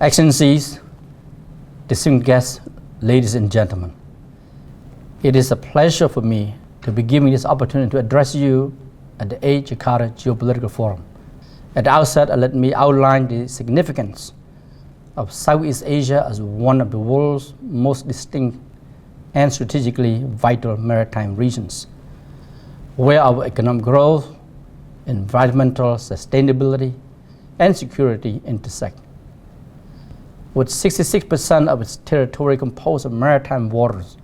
Excellencies, distinguished guests, ladies and gentlemen, it is a pleasure for me to be given this opportunity to address you at the 8th Jakarta Geopolitical Forum. At the outset, let me outline the significance of Southeast Asia as one of the world's most distinct and strategically vital maritime regions, where our economic growth, environmental sustainability, and security intersect. With 66% of its territory composed of maritime waters,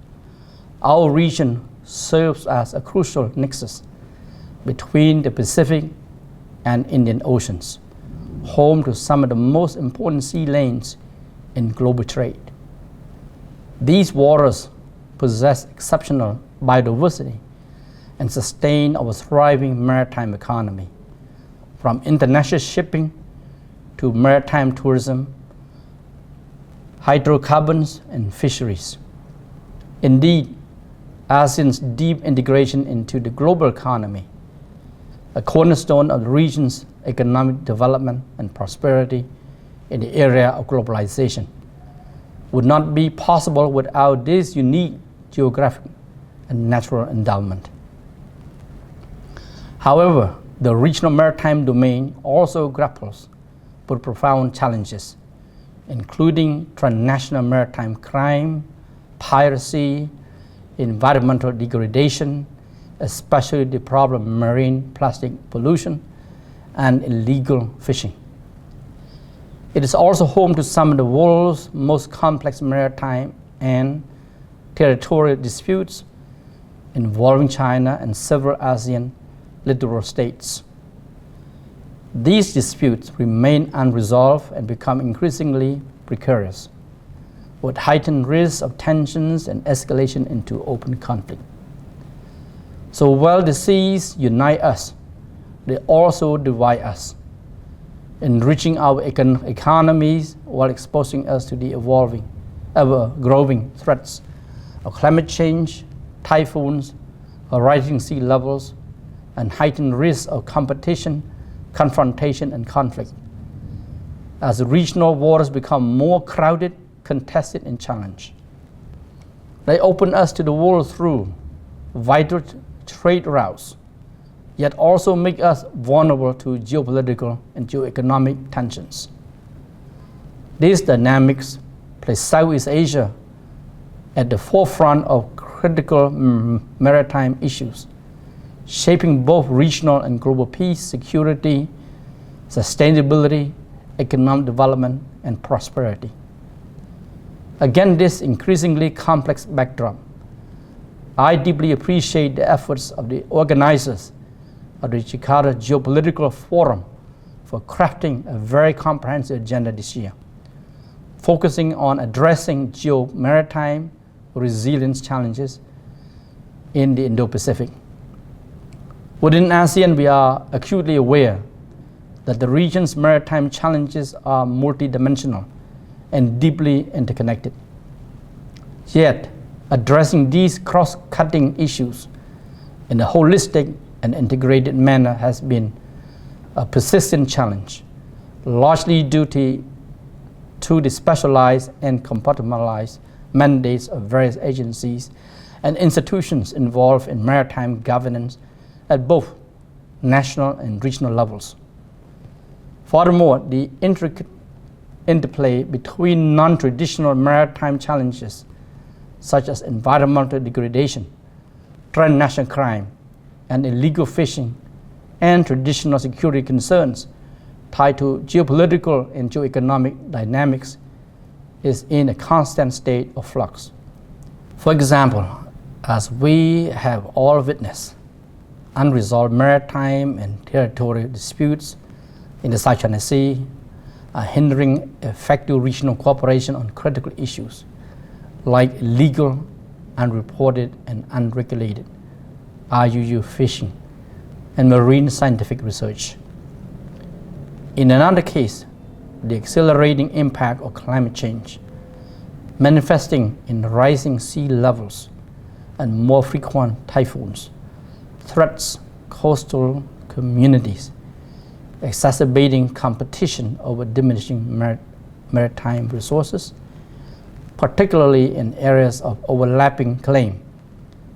our region serves as a crucial nexus between the Pacific and Indian Oceans, home to some of the most important sea lanes in global trade. These waters possess exceptional biodiversity and sustain our thriving maritime economy, from international shipping to maritime tourism, hydrocarbons, and fisheries. Indeed, ASEAN's deep integration into the global economy, a cornerstone of the region's economic development and prosperity in the area of globalization, would not be possible without this unique geographic and natural endowment. However, the regional maritime domain also grapples with profound challenges, including transnational maritime crime, piracy, environmental degradation, especially the problem of marine plastic pollution, and illegal fishing. It is also home to some of the world's most complex maritime and territorial disputes involving China and several ASEAN littoral states. These disputes remain unresolved and become increasingly precarious, with heightened risks of tensions and escalation into open conflict. So while the seas unite us, they also divide us, enriching our economies while exposing us to the evolving, ever-growing threats of climate change, typhoons, rising sea levels, and heightened risks of competition, confrontation, and conflict. As the regional waters become more crowded, contested, and challenged, they open us to the world through vital trade routes, yet also make us vulnerable to geopolitical and geoeconomic tensions. These dynamics place Southeast Asia at the forefront of critical maritime issues, shaping both regional and global peace, security, sustainability, economic development, and prosperity. Against this increasingly complex backdrop, I deeply appreciate the efforts of the organizers of the Jakarta Geopolitical Forum for crafting a very comprehensive agenda this year, focusing on addressing geo-maritime resilience challenges in the Indo-Pacific. Within ASEAN, we are acutely aware that the region's maritime challenges are multidimensional and deeply interconnected. Yet, addressing these cross-cutting issues in a holistic and integrated manner has been a persistent challenge, largely due to the specialized and compartmentalized mandates of various agencies and institutions involved in maritime governance at both national and regional levels. Furthermore, the intricate interplay between non-traditional maritime challenges such as environmental degradation, transnational crime, and illegal fishing, and traditional security concerns tied to geopolitical and geoeconomic dynamics is in a constant state of flux. For example, as we have all witnessed, unresolved maritime and territorial disputes in the South China Sea are hindering effective regional cooperation on critical issues like illegal, unreported, and unregulated IUU fishing and marine scientific research. In another case, the accelerating impact of climate change, manifesting in rising sea levels and more frequent typhoons, threats coastal communities, exacerbating competition over diminishing maritime resources, particularly in areas of overlapping claim,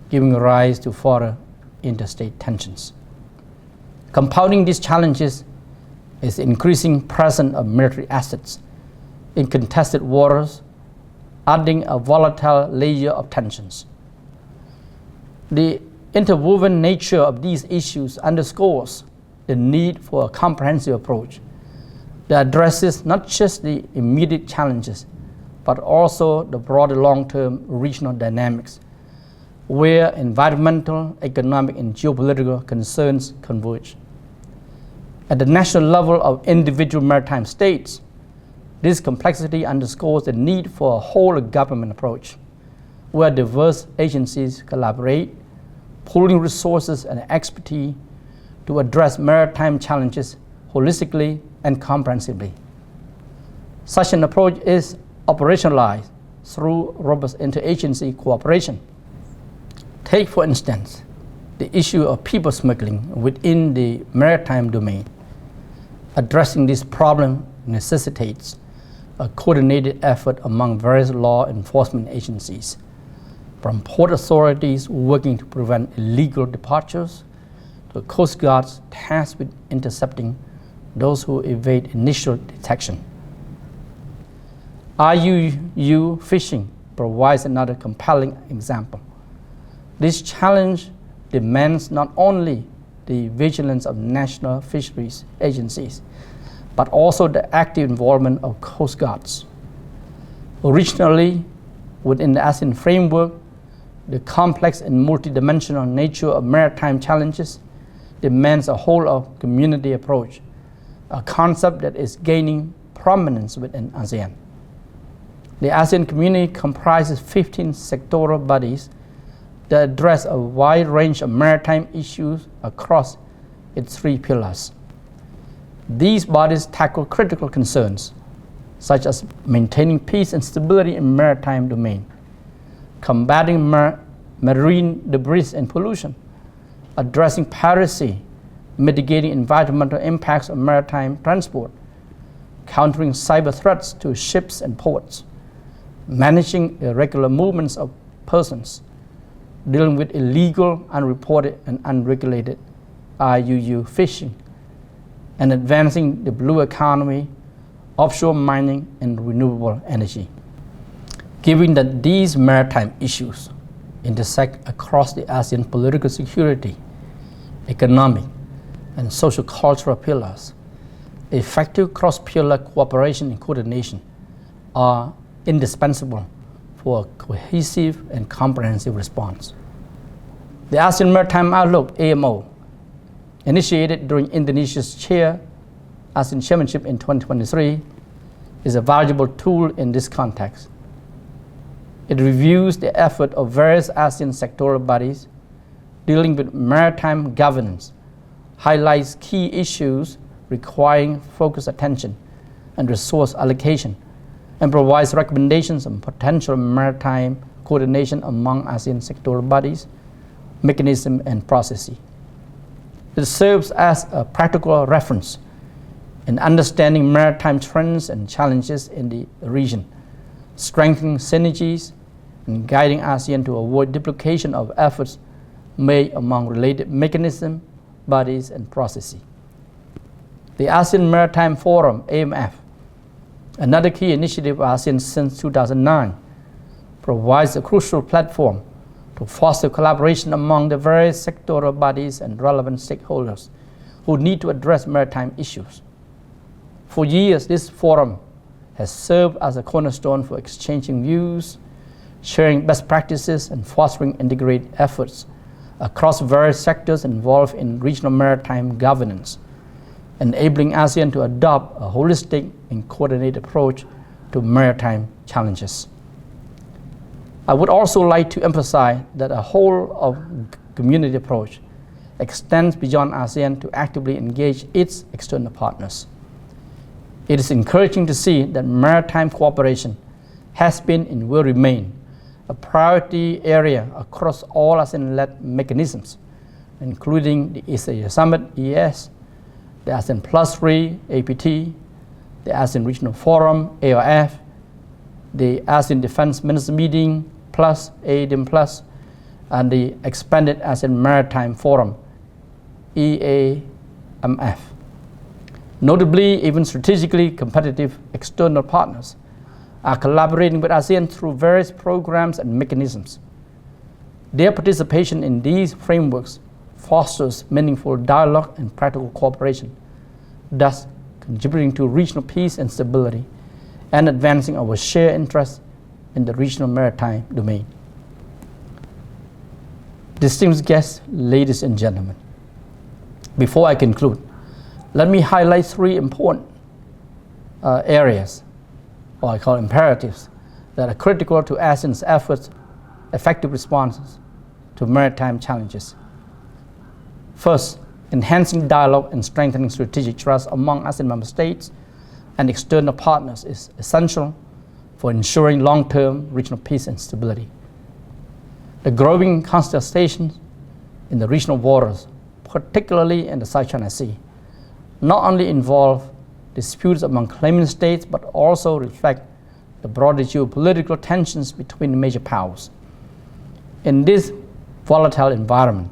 giving rise to further interstate tensions. Compounding these challenges is the increasing presence of military assets in contested waters, adding a volatile layer of tensions. The interwoven nature of these issues underscores the need for a comprehensive approach that addresses not just the immediate challenges, but also the broader long-term regional dynamics, where environmental, economic, and geopolitical concerns converge. At the national level of individual maritime states, this complexity underscores the need for a whole-of-government approach, where diverse agencies collaborate, pooling resources and expertise to address maritime challenges holistically and comprehensively. Such an approach is operationalized through robust interagency cooperation. Take, for instance, the issue of people smuggling within the maritime domain. Addressing this problem necessitates a coordinated effort among various law enforcement agencies, from port authorities working to prevent illegal departures to Coast Guards tasked with intercepting those who evade initial detection. IUU fishing provides another compelling example. This challenge demands not only the vigilance of national fisheries agencies, but also the active involvement of Coast Guards. Originally, within the ASEAN framework, the complex and multidimensional nature of maritime challenges demands a whole-of-community approach, a concept that is gaining prominence within ASEAN. The ASEAN community comprises 15 sectoral bodies that address a wide range of maritime issues across its three pillars. These bodies tackle critical concerns, such as maintaining peace and stability in maritime domain, combating marine debris and pollution, addressing piracy, mitigating environmental impacts of maritime transport, countering cyber threats to ships and ports, managing irregular movements of persons, dealing with illegal, unreported, and unregulated IUU fishing, and advancing the blue economy, offshore mining, and renewable energy. Given that these maritime issues intersect across the ASEAN political security, economic, and social-cultural pillars, effective cross-pillar cooperation and coordination are indispensable for a cohesive and comprehensive response. The ASEAN Maritime Outlook, AMO, initiated during Indonesia's ASEAN Chairmanship in 2023, is a valuable tool in this context. It reviews the effort of various ASEAN sectoral bodies dealing with maritime governance, highlights key issues requiring focused attention and resource allocation, and provides recommendations on potential maritime coordination among ASEAN sectoral bodies, mechanisms, and processes. It serves as a practical reference in understanding maritime trends and challenges in the region, strengthening synergies, and guiding ASEAN to avoid duplication of efforts made among related mechanisms, bodies, and processes. The ASEAN Maritime Forum, AMF, another key initiative of ASEAN since 2009, provides a crucial platform to foster collaboration among the various sectoral bodies and relevant stakeholders who need to address maritime issues. For years, this forum has served as a cornerstone for exchanging views, sharing best practices, and fostering integrated efforts across various sectors involved in regional maritime governance, enabling ASEAN to adopt a holistic and coordinated approach to maritime challenges. I would also like to emphasize that a whole-of-community approach extends beyond ASEAN to actively engage its external partners. It is encouraging to see that maritime cooperation has been and will remain a priority area across all ASEAN-led mechanisms, including the East Asia Summit, EAS, the ASEAN Plus 3, APT, the ASEAN Regional Forum, ARF, the ASEAN Defense Minister Meeting Plus, ADM Plus, and the expanded ASEAN Maritime Forum, EAMF. Notably, even strategically competitive external partners are collaborating with ASEAN through various programs and mechanisms. Their participation in these frameworks fosters meaningful dialogue and practical cooperation, thus contributing to regional peace and stability and advancing our shared interests in the regional maritime domain. Distinguished guests, ladies and gentlemen, before I conclude, let me highlight three important areas, or I call imperatives, that are critical to ASEAN's efforts, effective responses to maritime challenges. First, enhancing dialogue and strengthening strategic trust among ASEAN member states and external partners is essential for ensuring long-term regional peace and stability. The growing constellations in the regional waters, particularly in the South China Sea, not only involve disputes among claimant states, but also reflect the broader geopolitical tensions between major powers. In this volatile environment,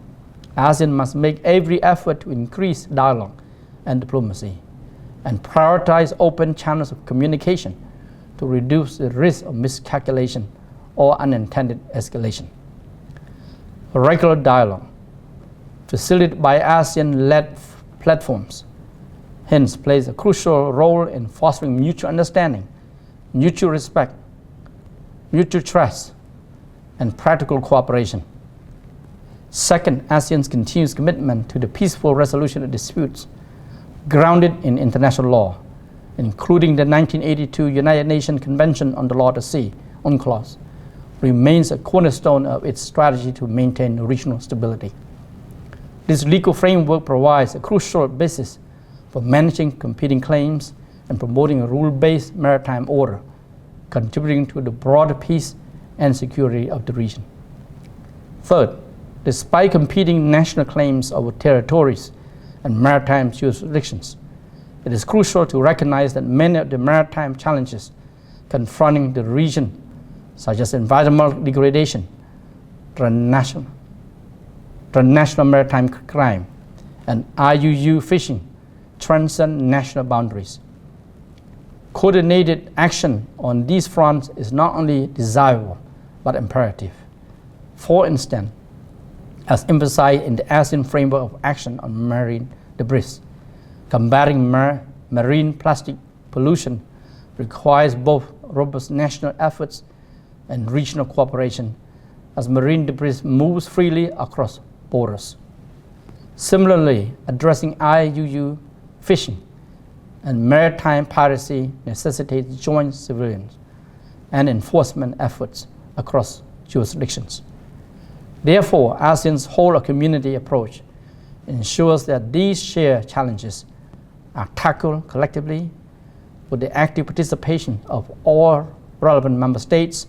ASEAN must make every effort to increase dialogue and diplomacy and prioritize open channels of communication to reduce the risk of miscalculation or unintended escalation. Regular dialogue, facilitated by ASEAN-led platforms, hence plays a crucial role in fostering mutual understanding, mutual respect, mutual trust, and practical cooperation. Second, ASEAN's continuous commitment to the peaceful resolution of disputes grounded in international law, including the 1982 United Nations Convention on the Law of the Sea, UNCLOS, remains a cornerstone of its strategy to maintain regional stability. This legal framework provides a crucial basis for managing competing claims and promoting a rule-based maritime order, contributing to the broader peace and security of the region. Third, despite competing national claims over territories and maritime jurisdictions, it is crucial to recognize that many of the maritime challenges confronting the region, such as environmental degradation, transnational maritime crime, and IUU fishing, transcend national boundaries. Coordinated action on these fronts is not only desirable, but imperative. For instance, as emphasized in the ASEAN Framework of Action on Marine Debris, combating marine plastic pollution requires both robust national efforts and regional cooperation as marine debris moves freely across borders. Similarly, addressing IUU fishing and maritime piracy necessitates joint civilian and enforcement efforts across jurisdictions. Therefore, ASEAN's whole-of-community approach ensures that these shared challenges are tackled collectively with the active participation of all relevant member states,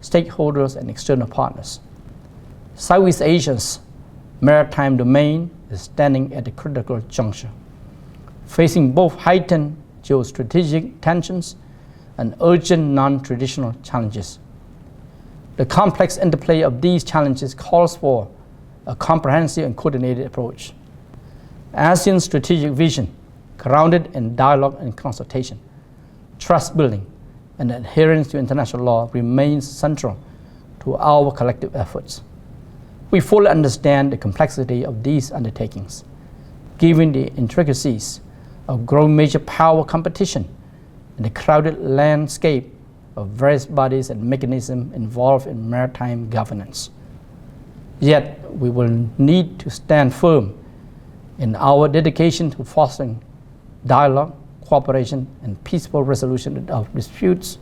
stakeholders, and external partners. Southeast Asia's maritime domain is standing at a critical juncture, facing both heightened geostrategic tensions and urgent non-traditional challenges. The complex interplay of these challenges calls for a comprehensive and coordinated approach. ASEAN's strategic vision, grounded in dialogue and consultation, trust building, and adherence to international law, remains central to our collective efforts. We fully understand the complexity of these undertakings, given the intricacies of growing major power competition and the crowded landscape of various bodies and mechanisms involved in maritime governance. Yet, we will need to stand firm in our dedication to fostering dialogue, cooperation, and peaceful resolution of disputes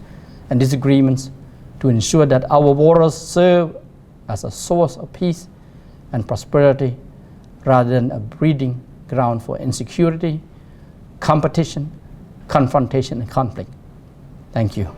and disagreements to ensure that our waters serve as a source of peace and prosperity rather than a breeding ground for insecurity, competition, confrontation, and conflict. Thank you.